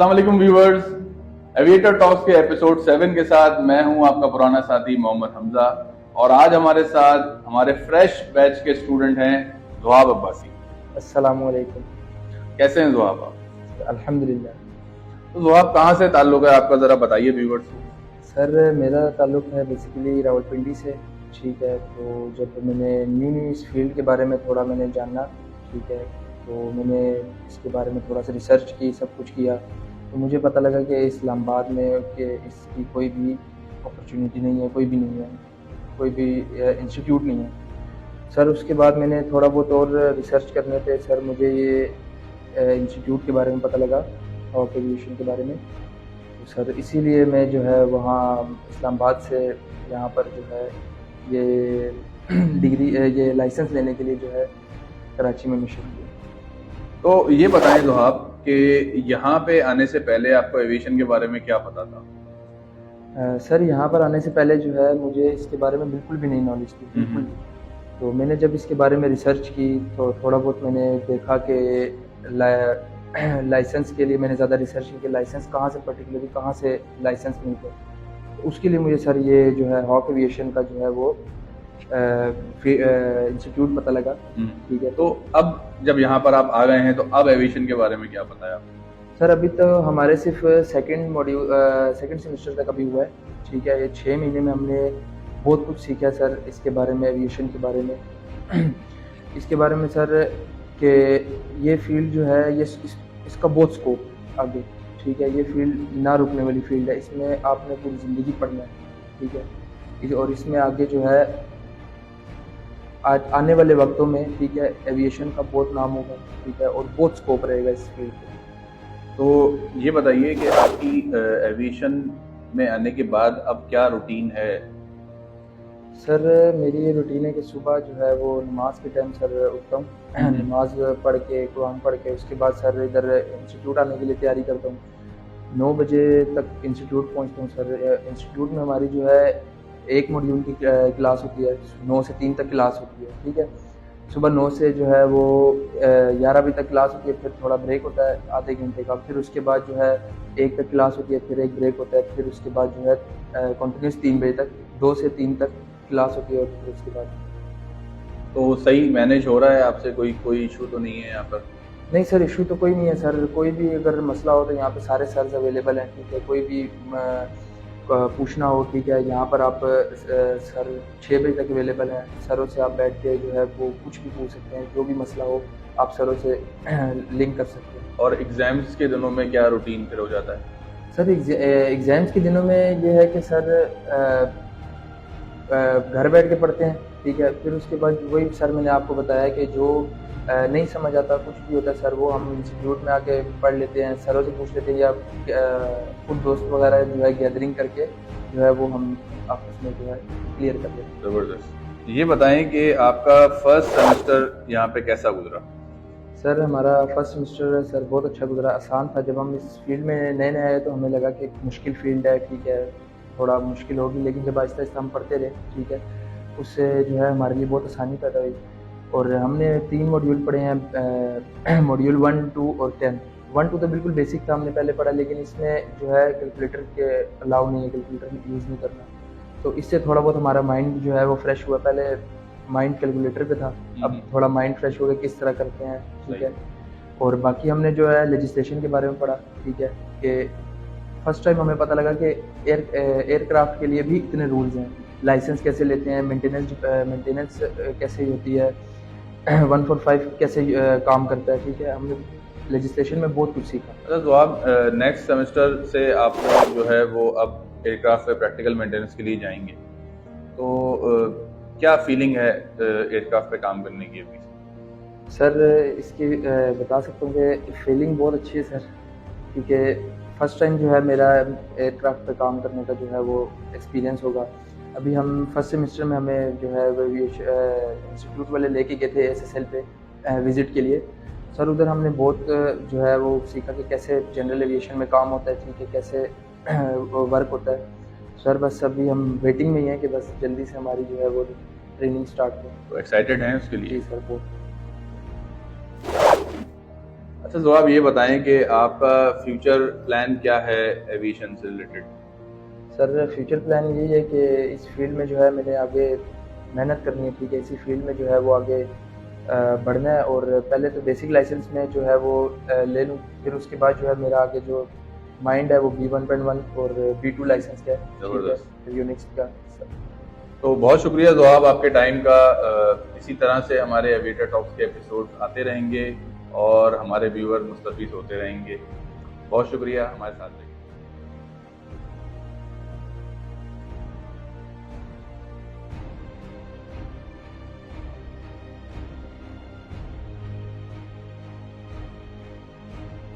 अस्सलाम वालेकुम viewers, aviator talks के एपिसोड 7 के साथ मैं हूं आपका पुराना साथी मोहम्मद हमजा। और आज हमारे साथ हमारे फ्रेश बैच के स्टूडेंट हैं ज़ुहाब अब्बासी। अस्सलाम वालेकुम। कैसे हैं ज़ुहाब आप? अल्हम्दुलिल्लाह। तो ज़ुहाब कहाँ से ताल्लुक है आपका, जरा बताइए व्यूअर्स को। सर मेरा ताल्लुक़ है बेसिकली रावलपिंडी से। ठीक है, तो जब मैंने न्यू इस फील्ड के बारे में थोड़ा मैंने जाना, ठीक है, तो मैंने इसके बारे में थोड़ा सा रिसर्च की, सब कुछ किया, तो मुझे पता लगा कि इस्लामाबाद में कि इसकी कोई भी अपॉर्चुनिटी नहीं है, कोई भी नहीं है, कोई भी इंस्टीट्यूट नहीं है। सर उसके बाद मैंने थोड़ा बहुत और रिसर्च करने पे सर मुझे ये इंस्टीट्यूट के बारे में पता लगा, हॉक एविएशन के बारे में। तो सर इसीलिए मैं जो है वहाँ इस्लामाबाद से यहाँ पर जो है ये डिग्री ये लाइसेंस लेने के लिए जो है कराची में मिशन किया। तो ये बताएं ज़ुहाब कि यहाँ पे आने से पहले आपको एविएशन के बारे में क्या पता था? सर यहाँ पर आने से पहले जो है मुझे इसके बारे में बिल्कुल भी नहीं नॉलेज थी, बिल्कुल भी। तो मैंने जब इसके बारे में रिसर्च की तो थोड़ा बहुत मैंने देखा कि लाइसेंस के लिए मैंने ज़्यादा रिसर्च की कि लाइसेंस कहाँ से पर्टिकुलरली कहाँ से लाइसेंस मिलते हैं। तो उसके लिए मुझे सर ये जो है हॉक एविएशन का जो है वो इंस्टीट्यूट पता लगा। ठीक है, तो अब जब यहाँ पर आप आ गए हैं तो अब एविएशन के बारे में क्या पता है आपको? सर अभी तो हमारे सिर्फ सेकंड सेमेस्टर तक अभी हुआ है। ठीक है, ये 6 महीने में हमने बहुत कुछ सीखा है सर इसके बारे में, एविएशन के बारे में। इसके बारे में सर कि ये फील्ड जो है ये इसका बहुत स्कोप आगे। ठीक है, ये फील्ड ना रुकने वाली फील्ड है, इसमें आपने पूरी ज़िंदगी पढ़ना है। ठीक है, और इसमें आगे जो है आने वाले वक्तों में, ठीक है, एविएशन का बहुत नाम होगा। ठीक है, और बहुत स्कोप रहेगा इस फील्ड पे। तो ये बताइए कि आपकी एविएशन में आने के बाद अब क्या रूटीन है? सर मेरी ये रूटीन है कि सुबह जो है वो नमाज के टाइम सर उठता हूँ, नमाज पढ़ के कुरान पढ़ के उसके बाद सर इधर इंस्टीट्यूट आने के लिए तैयारी करता हूँ। 9 बजे तक इंस्टीट्यूट पहुँचता हूँ सर। इंस्टीट्यूट में हमारी जो है एक मॉड्यूल की क्लास होती है, 9 से 3 तक क्लास होती है। ठीक है, सुबह 9 से जो है वो 11 बजे तक क्लास होती है, फिर थोड़ा ब्रेक होता है आधे घंटे का, फिर उसके बाद जो है 1 तक क्लास होती है, फिर एक ब्रेक होता है, फिर उसके बाद जो है कंटिन्यूस 3 बजे तक, 2 से 3 तक क्लास होती है, और फिर उसके बाद। तो सही मैनेज हो रहा है आपसे? कोई इशू तो नहीं है यहाँ पर? नहीं सर, इशू तो कोई नहीं है सर। कोई भी अगर मसला हो तो यहाँ पे सारे सर्स अवेलेबल हैं। ठीक है, कोई भी पूछना हो, ठीक है, यहाँ पर आप सर 6 बजे तक अवेलेबल हैं। सरों से आप बैठ के जो है वो कुछ भी पूछ सकते हैं, जो भी मसला हो आप सरों से लिंक कर सकते हैं। और एग्ज़ाम्स के दिनों में क्या रूटीन फिर हो जाता है? सर एग्ज़ाम्स के दिनों में ये है कि सर घर बैठ के पढ़ते हैं। ठीक है, फिर उसके बाद वही सर मैंने आपको बताया कि जो नहीं समझ आता, कुछ भी होता है सर, वो हम इंस्टीट्यूट में आके पढ़ लेते हैं, सरों से पूछ लेते हैं, या खुद दोस्त वगैरह जो है गैदरिंग करके जो है वो हम आपस में जो है क्लियर कर लेते हैं। ज़बरदस्त। ये बताएं कि आपका फर्स्ट सेमेस्टर यहाँ पे कैसा गुजरा? सर हमारा फर्स्ट सेमेस्टर सर बहुत अच्छा गुजरा, आसान था। जब हम इस फील्ड में नए नए आए तो हमें लगा कि मुश्किल फील्ड है, ठीक है, थोड़ा मुश्किल होगी, लेकिन जब आहिस्ता आहिस्ता हम पढ़ते रहे, ठीक है, उससे जो है हमारे लिए बहुत आसानी पैदा हुई। और हमने 3 मॉड्यूल पढ़े हैं, मॉड्यूल 1, 2 और 10। 1, 2 तो बिल्कुल बेसिक था, हमने पहले पढ़ा, लेकिन इसमें जो है कैलकुलेटर के अलाउ नहीं है, कैलकुलेटर यूज़ नहीं करना। तो इससे थोड़ा बहुत हमारा माइंड जो है वो फ्रेश हुआ। पहले माइंड कैलकुलेटर पे था, अब थोड़ा माइंड फ्रेश हो गया किस तरह करते हैं। ठीक है, और बाकी हमने जो है लेजिस्लेशन के बारे में पढ़ा। ठीक है, कि फर्स्ट टाइम हमें पता लगा कि एयरक्राफ्ट के लिए भी इतने रूल्स हैं, लाइसेंस कैसे लेते हैं, मेंटेनेंस कैसे होती है, 145 कैसे काम करता है। ठीक है, हमने लेजिस्लेशन में बहुत कुछ सीखा। अच्छा, तो आप नेक्स्ट सेमेस्टर से आप जो है वो अब एयरक्राफ्ट पे प्रैक्टिकल मेंटेनेंस के लिए जाएंगे, तो क्या फीलिंग है एयरक्राफ्ट पे काम करने की अभी? सर इसकी बता सकता हूँ कि फीलिंग बहुत अच्छी है सर, क्योंकि फर्स्ट टाइम जो है मेरा एयरक्राफ्ट पे काम करने का जो है वो एक्सपीरियंस होगा। अभी हम फर्स्ट सेमेस्टर में हमें जो है वो इंस्टीट्यूट वाले लेके गए थे एसएसएल पे विज़िट के लिए। सर उधर हमने बहुत जो है वो सीखा कि कैसे जनरल एविएशन में काम होता है, ठीक है, कैसे वर्क होता है। सर बस अभी हम वेटिंग में ही हैं कि बस जल्दी से हमारी जो है वो ट्रेनिंग स्टार्ट हो। तो एक्साइटेड हैं उसके लिए? जी सर, बहुत। अच्छा ज़ुहाब, ये बताएं कि आपका फ्यूचर प्लान क्या है एविएशन से रिलेटेड? सर फ्यूचर प्लान यही है कि इस फील्ड में जो है मैंने आगे मेहनत करनी है, ठीक है। इसी फील्ड में जो है वो आगे बढ़ना है, और पहले तो बेसिक लाइसेंस में जो है वो ले लूँ, फिर उसके बाद जो है मेरा आगे जो माइंड है वो B1.1 और B2 लाइसेंस का है, ठीक है, ज़बरदस्त। यूनिक्स का। तो बहुत शुक्रिया ज़ुहाब आपके टाइम का। इसी तरह से हमारे एविएटर टॉक्स के एपिसोड आते रहेंगे और हमारे व्यूअर मुस्तफ़ीद होते रहेंगे। बहुत शुक्रिया हमारे साथ रहिए।